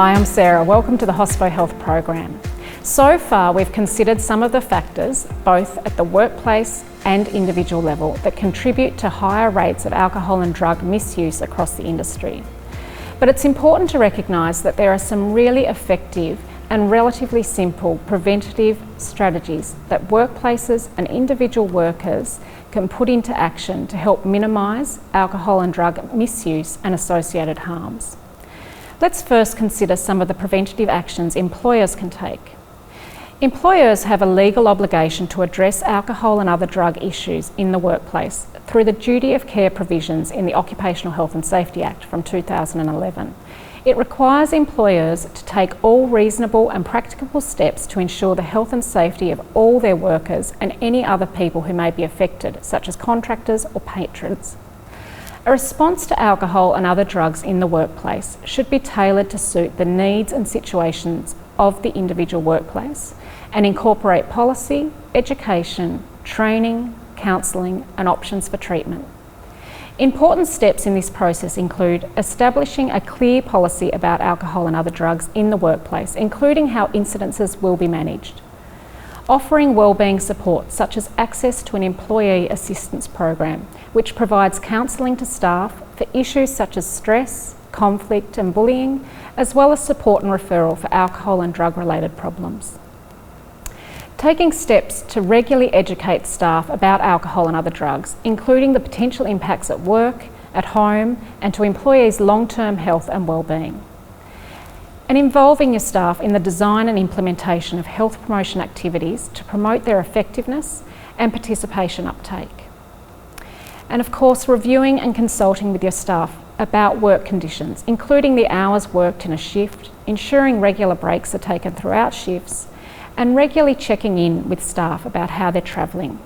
Hi, I'm Sarah. Welcome to the Hospo Health program. So far, we've considered some of the factors, both at the workplace and individual level, that contribute to higher rates of alcohol and drug misuse across the industry. But it's important to recognise that there are some really effective and relatively simple preventative strategies that workplaces and individual workers can put into action to help minimise alcohol and drug misuse and associated harms. Let's first consider some of the preventative actions employers can take. Employers have a legal obligation to address alcohol and other drug issues in the workplace through the duty of care provisions in the Occupational Health and Safety Act from 2011. It requires employers to take all reasonable and practicable steps to ensure the health and safety of all their workers and any other people who may be affected, such as contractors or patrons. A response to alcohol and other drugs in the workplace should be tailored to suit the needs and situations of the individual workplace and incorporate policy, education, training, counselling and options for treatment. Important steps in this process include establishing a clear policy about alcohol and other drugs in the workplace, including how incidences will be managed. Offering wellbeing support such as access to an employee assistance program, which provides counselling to staff for issues such as stress, conflict and bullying, as well as support and referral for alcohol and drug related problems. Taking steps to regularly educate staff about alcohol and other drugs, including the potential impacts at work, at home, and to employees' long-term health and wellbeing. And involving your staff in the design and implementation of health promotion activities to promote their effectiveness and participation uptake. And of course, reviewing and consulting with your staff about work conditions, including the hours worked in a shift, ensuring regular breaks are taken throughout shifts, and regularly checking in with staff about how they're travelling.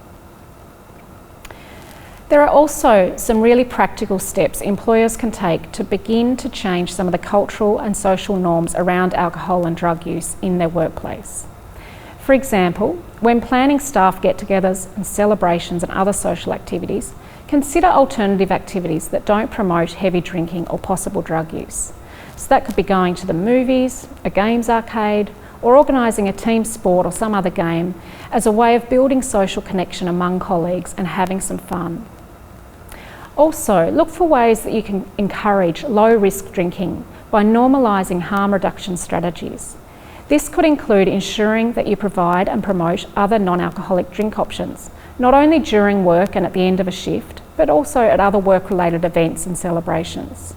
There are also some really practical steps employers can take to begin to change some of the cultural and social norms around alcohol and drug use in their workplace. For example, when planning staff get-togethers and celebrations and other social activities, consider alternative activities that don't promote heavy drinking or possible drug use. So that could be going to the movies, a games arcade, or organising a team sport or some other game as a way of building social connection among colleagues and having some fun. Also, look for ways that you can encourage low-risk drinking by normalising harm reduction strategies. This could include ensuring that you provide and promote other non-alcoholic drink options, not only during work and at the end of a shift, but also at other work-related events and celebrations.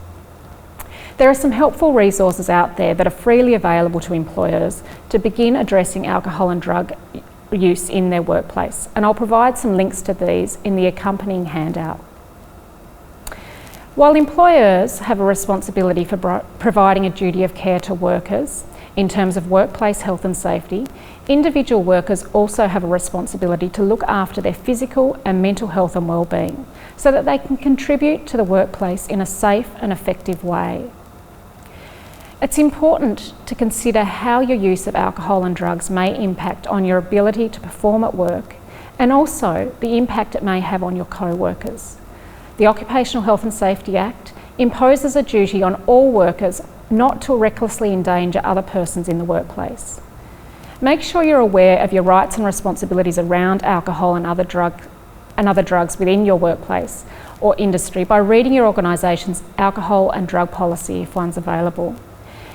There are some helpful resources out there that are freely available to employers to begin addressing alcohol and drug use in their workplace, and I'll provide some links to these in the accompanying handout. While employers have a responsibility for providing a duty of care to workers in terms of workplace health and safety, individual workers also have a responsibility to look after their physical and mental health and wellbeing so that they can contribute to the workplace in a safe and effective way. It's important to consider how your use of alcohol and drugs may impact on your ability to perform at work and also the impact it may have on your co-workers. The Occupational Health and Safety Act imposes a duty on all workers not to recklessly endanger other persons in the workplace. Make sure you're aware of your rights and responsibilities around alcohol and other drugs within your workplace or industry by reading your organisation's alcohol and drug policy if one's available.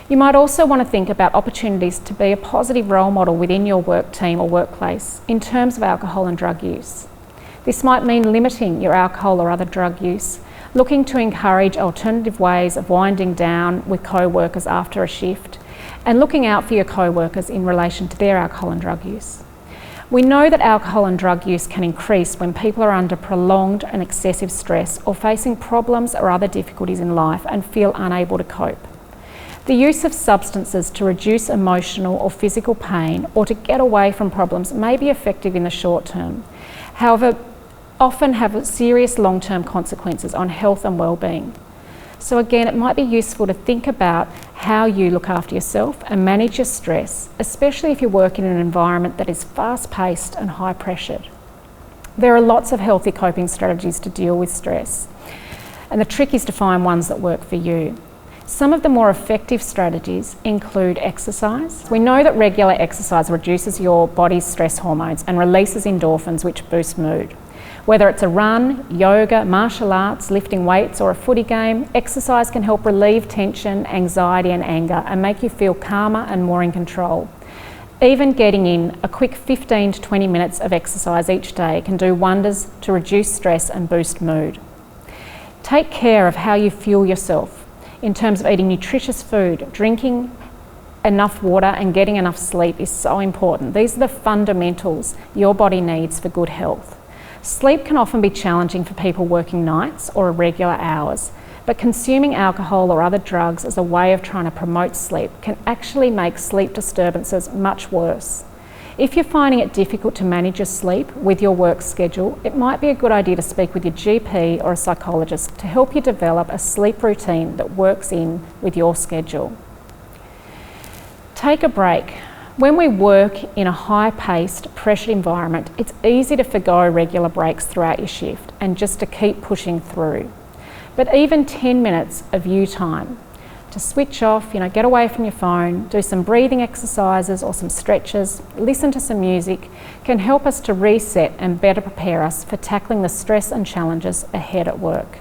You might also want to think about opportunities to be a positive role model within your work team or workplace in terms of alcohol and drug use. This might mean limiting your alcohol or other drug use, looking to encourage alternative ways of winding down with co-workers after a shift, and looking out for your co-workers in relation to their alcohol and drug use. We know that alcohol and drug use can increase when people are under prolonged and excessive stress or facing problems or other difficulties in life and feel unable to cope. The use of substances to reduce emotional or physical pain or to get away from problems may be effective in the short term, however, often have serious long-term consequences on health and well-being. So again, it might be useful to think about how you look after yourself and manage your stress, especially if you work in an environment that is fast-paced and high-pressured. There are lots of healthy coping strategies to deal with stress, and the trick is to find ones that work for you. Some of the more effective strategies include exercise. We know that regular exercise reduces your body's stress hormones and releases endorphins, which boost mood. Whether it's a run, yoga, martial arts, lifting weights or a footy game, exercise can help relieve tension, anxiety and anger and make you feel calmer and more in control. Even getting in a quick 15 to 20 minutes of exercise each day can do wonders to reduce stress and boost mood. Take care of how you fuel yourself in terms of eating nutritious food. Drinking enough water and getting enough sleep is so important. These are the fundamentals your body needs for good health. Sleep can often be challenging for people working nights or irregular hours, but consuming alcohol or other drugs as a way of trying to promote sleep can actually make sleep disturbances much worse. If you're finding it difficult to manage your sleep with your work schedule, it might be a good idea to speak with your GP or a psychologist to help you develop a sleep routine that works in with your schedule. Take a break. When we work in a high-paced, pressured environment, it's easy to forgo regular breaks throughout your shift and just to keep pushing through. But even 10 minutes of you time to switch off, get away from your phone, do some breathing exercises or some stretches, listen to some music, can help us to reset and better prepare us for tackling the stress and challenges ahead at work.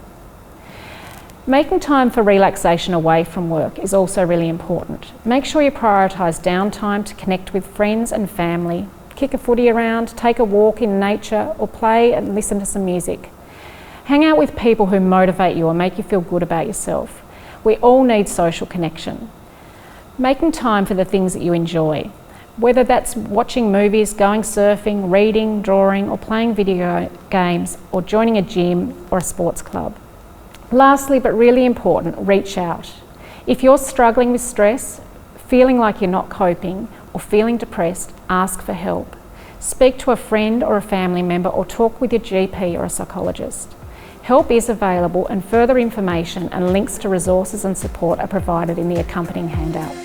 Making time for relaxation away from work is also really important. Make sure you prioritise downtime to connect with friends and family, kick a footy around, take a walk in nature, or play and listen to some music. Hang out with people who motivate you or make you feel good about yourself. We all need social connection. Making time for the things that you enjoy, whether that's watching movies, going surfing, reading, drawing, or playing video games, or joining a gym or a sports club. Lastly, but really important, reach out. If you're struggling with stress, feeling like you're not coping, or feeling depressed, ask for help. Speak to a friend or a family member or talk with your GP or a psychologist. Help is available and further information and links to resources and support are provided in the accompanying handout.